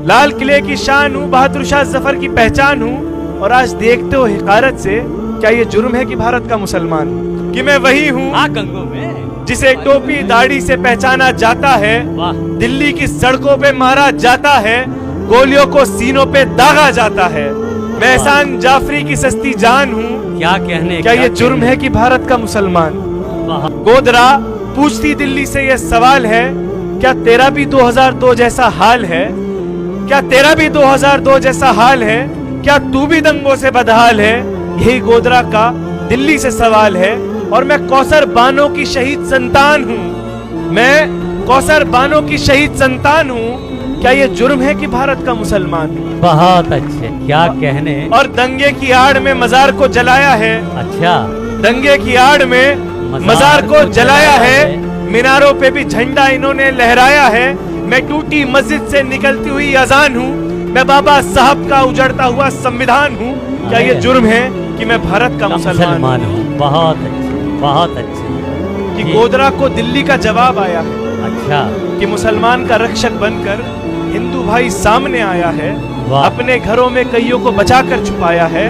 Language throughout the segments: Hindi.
लाल किले की शान हूँ, बहादुर शाह जफर की पहचान हूँ। और आज देखते हो हिकारत से, क्या ये जुर्म है कि भारत का मुसलमान हूँ? कि मैं वही हूँ जिसे टोपी दाढ़ी से पहचाना जाता है, दिल्ली की सड़कों पे मारा जाता है, गोलियों को सीनों पे दागा जाता है। मैं एहसान जाफरी की सस्ती जान हूँ। क्या ये जुर्म है कि भारत का मुसलमान? गोदरा पूछती दिल्ली से ये सवाल है, क्या तेरा भी 2002 जैसा हाल है? क्या तेरा भी 2002 जैसा हाल है? क्या तू भी दंगों से बदहाल है? यही गोदरा का दिल्ली से सवाल है। और मैं कौसर बानो की शहीद संतान हूँ। मैं कौसर बानो की शहीद संतान हूँ। क्या ये जुर्म है कि भारत का मुसलमान हूँ? बहुत अच्छे, क्या कहने। और दंगे की आड़ में मजार को जलाया है। अच्छा, दंगे की आड़ में मजार को जलाया है। मीनारों पे भी झंडा इन्होंने लहराया है। मैं टूटी मस्जिद से निकलती हुई अजान हूँ। मैं बाबा साहब का उजड़ता हुआ संविधान हूँ। क्या ये जुर्म है कि मैं भारत का मुसलमान हूँ? बहुत अच्छे, बहुत अच्छे। कि गोदरा को दिल्ली का जवाब आया है। अच्छा, कि मुसलमान का रक्षक बनकर हिंदू भाई सामने आया है। अपने घरों में कईयों को बचाकर छुपाया है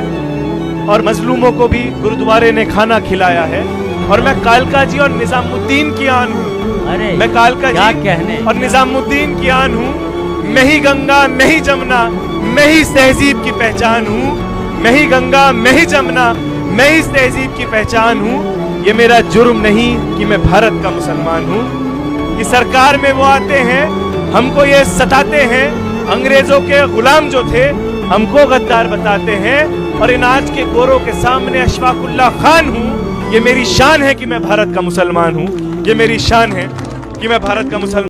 और मजलूमों को भी गुरुद्वारे ने खाना खिलाया है। और मैं कालका जी और निजामुद्दीन की आन हूँ। अरे मैं कालका क्या जी कहने और निजामुद्दीन की आन हूँ। मैं ही गंगा, मैं ही जमुना, मैं ही इस तहजीब की पहचान हूँ। मैं ही गंगा, मैं ही जमुना, मैं ही इस तहजीब की पहचान हूँ। ये मेरा जुर्म नहीं कि मैं भारत का मुसलमान हूँ। कि सरकार में वो आते हैं, हमको ये सताते हैं। अंग्रेजों के गुलाम जो थे, हमको गद्दार बताते हैं। और इन आज के गोरों के सामने अशफाकुल्ला खान हूँ। ये मेरी शान है कि मैं भारत का मुसलमान हूँ। ये मेरी शान है कि मैं भारत का मुसलमान